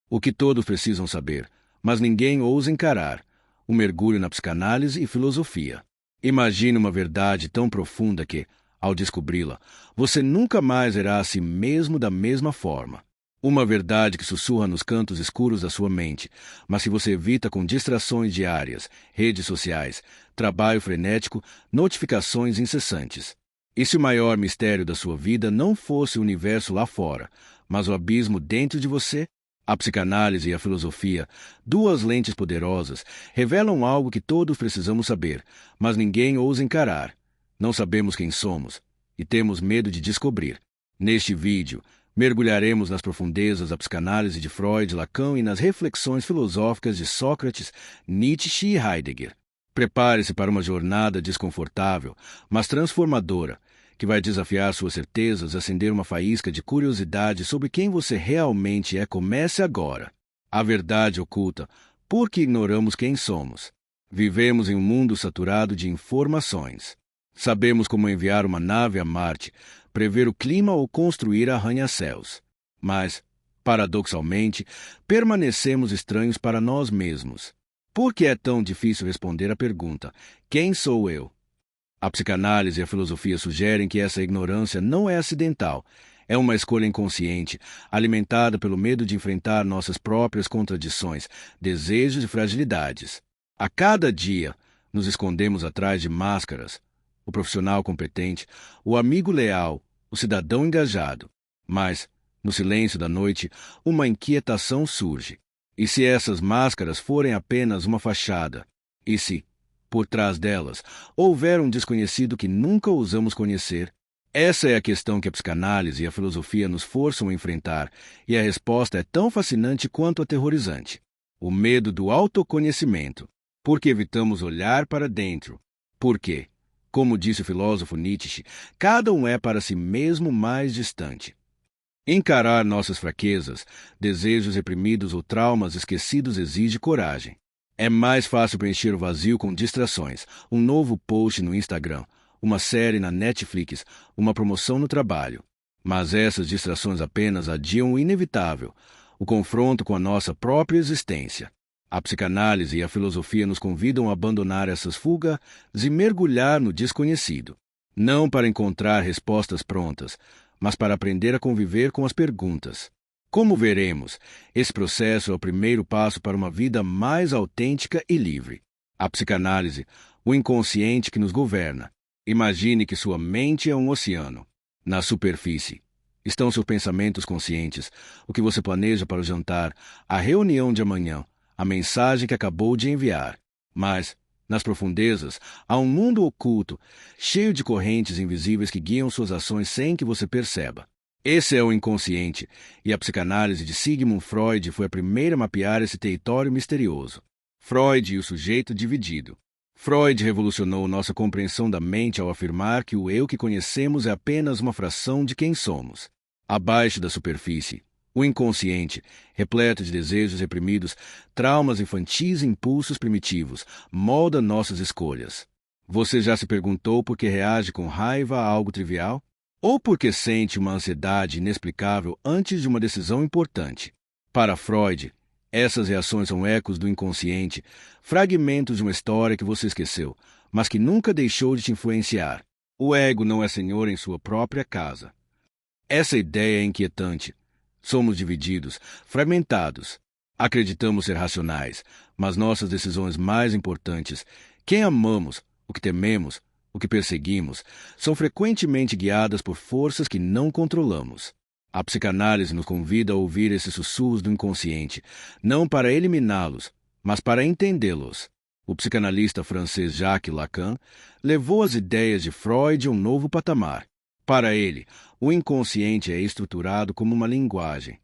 O que todos precisam saber, mas ninguém ousa encarar. Um mergulho na psicanálise e filosofia. Imagine uma verdade tão profunda que, ao descobri-la, você nunca mais verá a si mesmo da mesma forma. Uma verdade que sussurra nos cantos escuros da sua mente, mas que você evita com distrações diárias, redes sociais, trabalho frenético, notificações incessantes. E se o maior mistério da sua vida não fosse o universo lá fora, mas o abismo dentro de você? A psicanálise e a filosofia, duas lentes poderosas, revelam algo que todos precisamos saber, mas ninguém ousa encarar. Não sabemos quem somos e temos medo de descobrir. Neste vídeo, mergulharemos nas profundezas da psicanálise de Freud, Lacan e nas reflexões filosóficas de Sócrates, Nietzsche e Heidegger. Prepare-se para uma jornada desconfortável, mas transformadora, que vai desafiar suas certezas, acender uma faísca de curiosidade sobre quem você realmente é. Comece agora. A verdade oculta, porque ignoramos quem somos. Vivemos em um mundo saturado de informações. Sabemos como enviar uma nave a Marte, prever o clima ou construir arranha-céus. Mas, paradoxalmente, permanecemos estranhos para nós mesmos. Por que é tão difícil responder à pergunta: quem sou eu? A psicanálise e a filosofia sugerem que essa ignorância não é acidental. É uma escolha inconsciente, alimentada pelo medo de enfrentar nossas próprias contradições, desejos e fragilidades. A cada dia, nos escondemos atrás de máscaras. O profissional competente, o amigo leal, o cidadão engajado. Mas, no silêncio da noite, uma inquietação surge. E se essas máscaras forem apenas uma fachada? E se, por trás delas, houver um desconhecido que nunca ousamos conhecer? Essa é a questão que a psicanálise e a filosofia nos forçam a enfrentar, e a resposta é tão fascinante quanto aterrorizante. O medo do autoconhecimento. Por que evitamos olhar para dentro? Por quê? Como disse o filósofo Nietzsche, cada um é para si mesmo mais distante. Encarar nossas fraquezas, desejos reprimidos ou traumas esquecidos exige coragem. É mais fácil preencher o vazio com distrações, um novo post no Instagram, uma série na Netflix, uma promoção no trabalho. Mas essas distrações apenas adiam o inevitável, o confronto com a nossa própria existência. A psicanálise e a filosofia nos convidam a abandonar essas fugas e mergulhar no desconhecido. Não para encontrar respostas prontas, mas para aprender a conviver com as perguntas. Como veremos, esse processo é o primeiro passo para uma vida mais autêntica e livre. A psicanálise, o inconsciente que nos governa. Imagine que sua mente é um oceano. Na superfície estão seus pensamentos conscientes, o que você planeja para o jantar, a reunião de amanhã, a mensagem que acabou de enviar. Mas, nas profundezas, há um mundo oculto, cheio de correntes invisíveis que guiam suas ações sem que você perceba. Esse é o inconsciente, e a psicanálise de Sigmund Freud foi a primeira a mapear esse território misterioso. Freud e o sujeito dividido. Freud revolucionou nossa compreensão da mente ao afirmar que o eu que conhecemos é apenas uma fração de quem somos. Abaixo da superfície, o inconsciente, repleto de desejos reprimidos, traumas infantis e impulsos primitivos, molda nossas escolhas. Você já se perguntou por que reage com raiva a algo trivial? Ou porque sente uma ansiedade inexplicável antes de uma decisão importante? Para Freud, essas reações são ecos do inconsciente, fragmentos de uma história que você esqueceu, mas que nunca deixou de te influenciar. O ego não é senhor em sua própria casa. Essa ideia é inquietante. Somos divididos, fragmentados. Acreditamos ser racionais, mas nossas decisões mais importantes, quem amamos, o que tememos, o que perseguimos, são frequentemente guiadas por forças que não controlamos. A psicanálise nos convida a ouvir esses sussurros do inconsciente, não para eliminá-los, mas para entendê-los. O psicanalista francês Jacques Lacan levou as ideias de Freud a um novo patamar. Para ele, o inconsciente é estruturado como uma linguagem.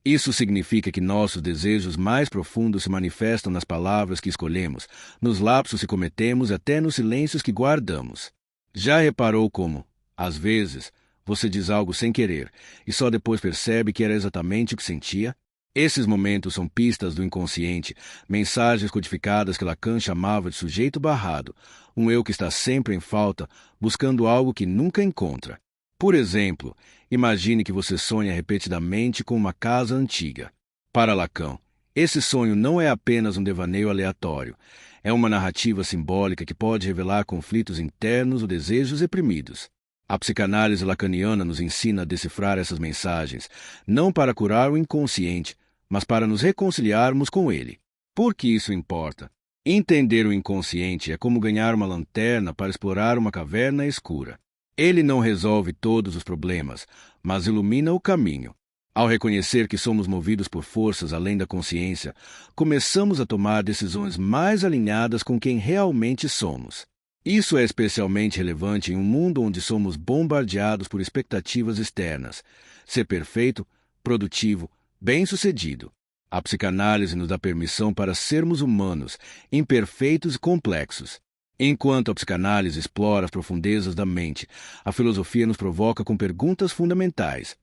Isso significa que nossos desejos mais profundos se manifestam nas palavras que escolhemos, nos lapsos que cometemos e até nos silêncios que guardamos. Já reparou como, às vezes, você diz algo sem querer e só depois percebe que era exatamente o que sentia? Esses momentos são pistas do inconsciente, mensagens codificadas que Lacan chamava de sujeito barrado, um eu que está sempre em falta, buscando algo que nunca encontra. Por exemplo, imagine que você sonha repetidamente com uma casa antiga. Para Lacan, esse sonho não é apenas um devaneio aleatório. É uma narrativa simbólica que pode revelar conflitos internos ou desejos reprimidos. A psicanálise lacaniana nos ensina a decifrar essas mensagens, não para curar o inconsciente, mas para nos reconciliarmos com ele. Por que isso importa? Entender o inconsciente é como ganhar uma lanterna para explorar uma caverna escura. Ele não resolve todos os problemas, mas ilumina o caminho. Ao reconhecer que somos movidos por forças além da consciência, começamos a tomar decisões mais alinhadas com quem realmente somos. Isso é especialmente relevante em um mundo onde somos bombardeados por expectativas externas. Ser perfeito, produtivo, bem-sucedido. A psicanálise nos dá permissão para sermos humanos, imperfeitos e complexos. Enquanto a psicanálise explora as profundezas da mente, a filosofia nos provoca com perguntas fundamentais.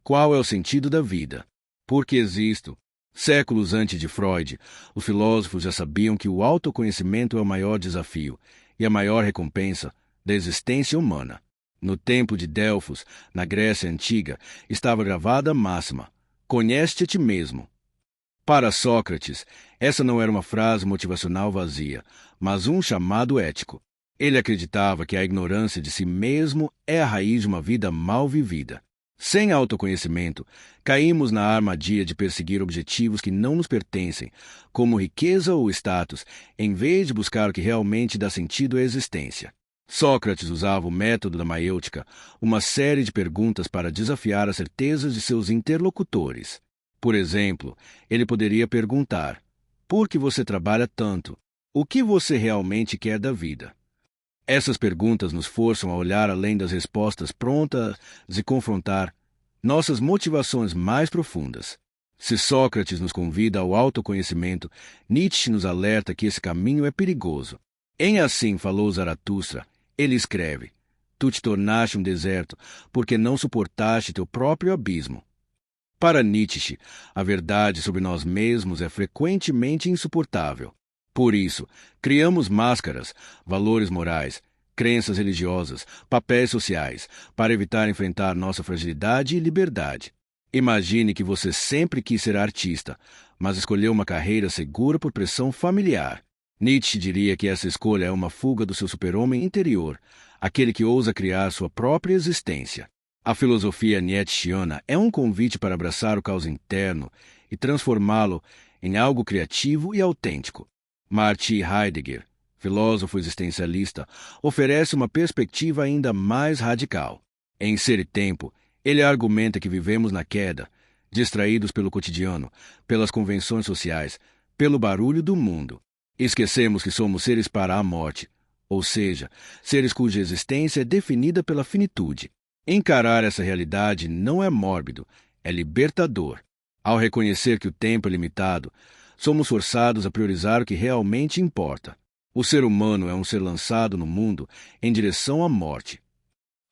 Qual é o sentido da vida? Por que existo? Séculos antes de Freud, os filósofos já sabiam que o autoconhecimento é o maior desafio e a maior recompensa da existência humana. No tempo de Delfos, na Grécia Antiga, estava gravada a máxima: conhece-te a ti mesmo. Para Sócrates, essa não era uma frase motivacional vazia, mas um chamado ético. Ele acreditava que a ignorância de si mesmo é a raiz de uma vida mal vivida. Sem autoconhecimento, caímos na armadilha de perseguir objetivos que não nos pertencem, como riqueza ou status, em vez de buscar o que realmente dá sentido à existência. Sócrates usava o método da maiêutica, uma série de perguntas para desafiar as certezas de seus interlocutores. Por exemplo, ele poderia perguntar: por que você trabalha tanto? O que você realmente quer da vida? Essas perguntas nos forçam a olhar além das respostas prontas e confrontar nossas motivações mais profundas. Se Sócrates nos convida ao autoconhecimento, Nietzsche nos alerta que esse caminho é perigoso. Em Assim Falou Zaratustra, ele escreve: tu te tornaste um deserto porque não suportaste teu próprio abismo. Para Nietzsche, a verdade sobre nós mesmos é frequentemente insuportável. Por isso, criamos máscaras, valores morais, crenças religiosas, papéis sociais, para evitar enfrentar nossa fragilidade e liberdade. Imagine que você sempre quis ser artista, mas escolheu uma carreira segura por pressão familiar. Nietzsche diria que essa escolha é uma fuga do seu super-homem interior, aquele que ousa criar sua própria existência. A filosofia nietzschiana é um convite para abraçar o caos interno e transformá-lo em algo criativo e autêntico. Martin Heidegger, filósofo existencialista, oferece uma perspectiva ainda mais radical. Em Ser e Tempo, ele argumenta que vivemos na queda, distraídos pelo cotidiano, pelas convenções sociais, pelo barulho do mundo. Esquecemos que somos seres para a morte, ou seja, seres cuja existência é definida pela finitude. Encarar essa realidade não é mórbido, é libertador. Ao reconhecer que o tempo é limitado, somos forçados a priorizar o que realmente importa. O ser humano é um ser lançado no mundo em direção à morte.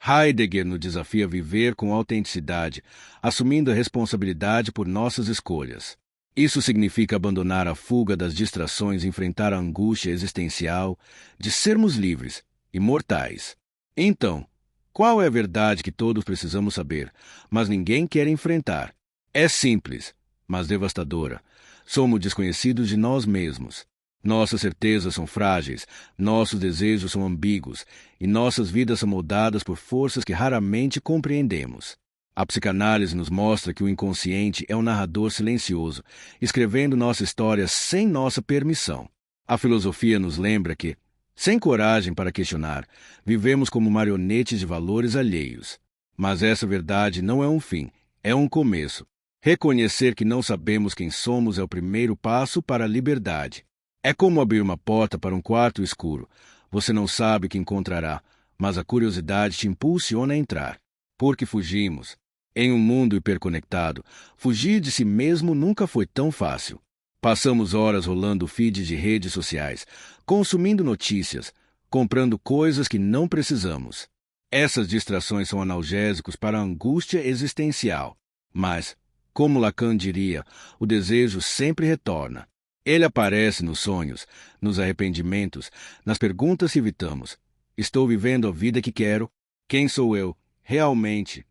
Heidegger nos desafia a viver com autenticidade, assumindo a responsabilidade por nossas escolhas. Isso significa abandonar a fuga das distrações e enfrentar a angústia existencial de sermos livres, imortais. Então, qual é a verdade que todos precisamos saber, mas ninguém quer enfrentar? É simples, mas devastadora. Somos desconhecidos de nós mesmos. Nossas certezas são frágeis, nossos desejos são ambíguos, e nossas vidas são moldadas por forças que raramente compreendemos. A psicanálise nos mostra que o inconsciente é um narrador silencioso, escrevendo nossa história sem nossa permissão. A filosofia nos lembra que, sem coragem para questionar, vivemos como marionetes de valores alheios. Mas essa verdade não é um fim, é um começo. Reconhecer que não sabemos quem somos é o primeiro passo para a liberdade. É como abrir uma porta para um quarto escuro. Você não sabe o que encontrará, mas a curiosidade te impulsiona a entrar. Porque fugimos. Em um mundo hiperconectado, fugir de si mesmo nunca foi tão fácil. Passamos horas rolando feeds de redes sociais, consumindo notícias, comprando coisas que não precisamos. Essas distrações são analgésicos para a angústia existencial. Mas, como Lacan diria, o desejo sempre retorna. Ele aparece nos sonhos, nos arrependimentos, nas perguntas que evitamos. Estou vivendo a vida que quero? Quem sou eu, realmente?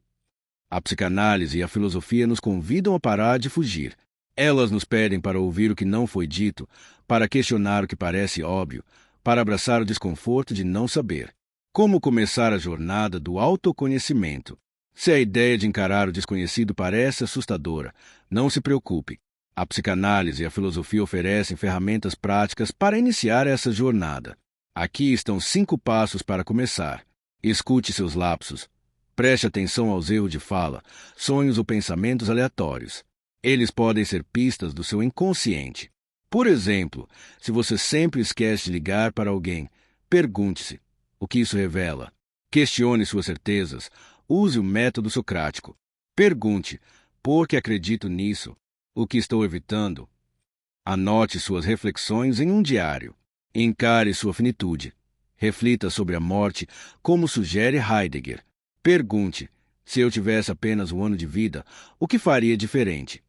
A psicanálise e a filosofia nos convidam a parar de fugir. Elas nos pedem para ouvir o que não foi dito, para questionar o que parece óbvio, para abraçar o desconforto de não saber. Como começar a jornada do autoconhecimento? Se a ideia de encarar o desconhecido parece assustadora, não se preocupe. A psicanálise e a filosofia oferecem ferramentas práticas para iniciar essa jornada. Aqui estão 5 passos para começar. Escute seus lapsos. Preste atenção aos erros de fala, sonhos ou pensamentos aleatórios. Eles podem ser pistas do seu inconsciente. Por exemplo, se você sempre esquece de ligar para alguém, pergunte-se: o que isso revela? Questione suas certezas. Use o método socrático. Pergunte: por que acredito nisso? O que estou evitando? Anote suas reflexões em um diário. Encare sua finitude. Reflita sobre a morte, como sugere Heidegger. Pergunte: se eu tivesse apenas 1 ano de vida, o que faria diferente?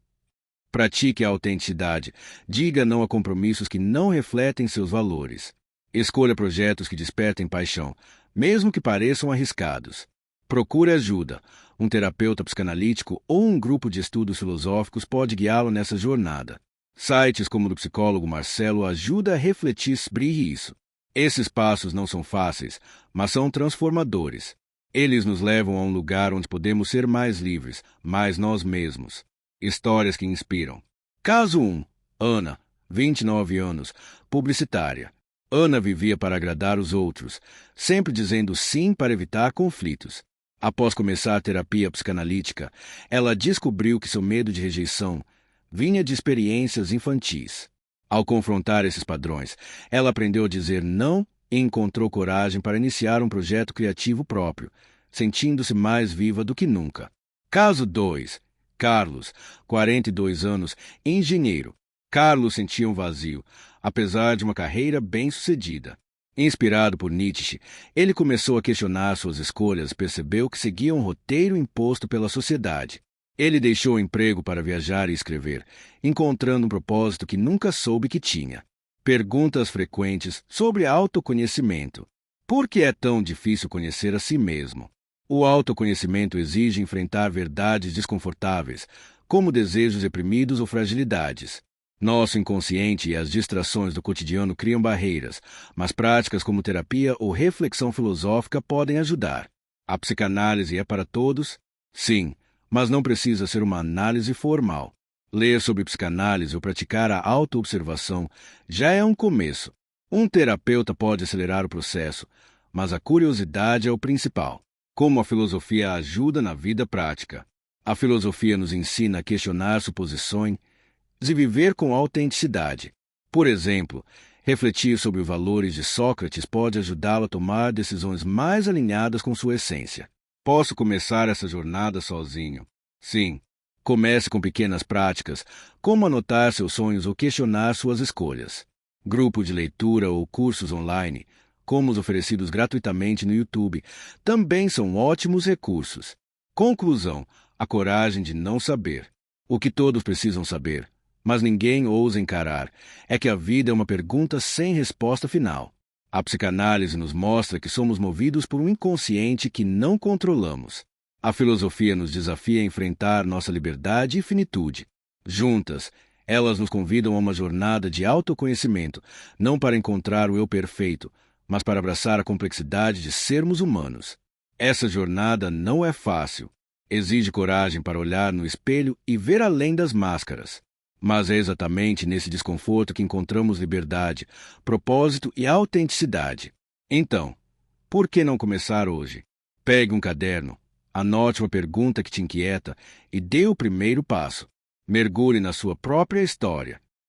Pratique a autenticidade. Diga não a compromissos que não refletem seus valores. Escolha projetos que despertem paixão, mesmo que pareçam arriscados. Procure ajuda. Um terapeuta psicanalítico ou um grupo de estudos filosóficos pode guiá-lo nessa jornada. Sites como o do psicólogo Marcelo ajudam a refletir sobre isso. Esses passos não são fáceis, mas são transformadores. Eles nos levam a um lugar onde podemos ser mais livres, mais nós mesmos. Histórias que inspiram. Caso 1. Ana, 29 anos, publicitária. Ana vivia para agradar os outros, sempre dizendo sim para evitar conflitos. Após começar a terapia psicanalítica, ela descobriu que seu medo de rejeição vinha de experiências infantis. Ao confrontar esses padrões, ela aprendeu a dizer não e encontrou coragem para iniciar um projeto criativo próprio, sentindo-se mais viva do que nunca. Caso 2. Carlos, 42 anos, engenheiro. Carlos sentia um vazio, apesar de uma carreira bem-sucedida. Inspirado por Nietzsche, ele começou a questionar suas escolhas e percebeu que seguia um roteiro imposto pela sociedade. Ele deixou o emprego para viajar e escrever, encontrando um propósito que nunca soube que tinha. Perguntas frequentes sobre autoconhecimento. Por que é tão difícil conhecer a si mesmo? O autoconhecimento exige enfrentar verdades desconfortáveis, como desejos reprimidos ou fragilidades. Nosso inconsciente e as distrações do cotidiano criam barreiras, mas práticas como terapia ou reflexão filosófica podem ajudar. A psicanálise é para todos? Sim, mas não precisa ser uma análise formal. Ler sobre psicanálise ou praticar a autoobservação já é um começo. Um terapeuta pode acelerar o processo, mas a curiosidade é o principal. Como a filosofia ajuda na vida prática. A filosofia nos ensina a questionar suposições e viver com autenticidade. Por exemplo, refletir sobre os valores de Sócrates pode ajudá-lo a tomar decisões mais alinhadas com sua essência. Posso começar essa jornada sozinho? Sim. Comece com pequenas práticas, como anotar seus sonhos ou questionar suas escolhas. Grupo de leitura ou cursos online, como os oferecidos gratuitamente no YouTube, também são ótimos recursos. Conclusão: a coragem de não saber. O que todos precisam saber, mas ninguém ousa encarar, é que a vida é uma pergunta sem resposta final. A psicanálise nos mostra que somos movidos por um inconsciente que não controlamos. A filosofia nos desafia a enfrentar nossa liberdade e finitude. Juntas, elas nos convidam a uma jornada de autoconhecimento, não para encontrar o eu perfeito, mas para abraçar a complexidade de sermos humanos. Essa jornada não é fácil. Exige coragem para olhar no espelho e ver além das máscaras. Mas é exatamente nesse desconforto que encontramos liberdade, propósito e autenticidade. Então, por que não começar hoje? Pegue um caderno, anote uma pergunta que te inquieta e dê o primeiro passo. Mergulhe na sua própria história.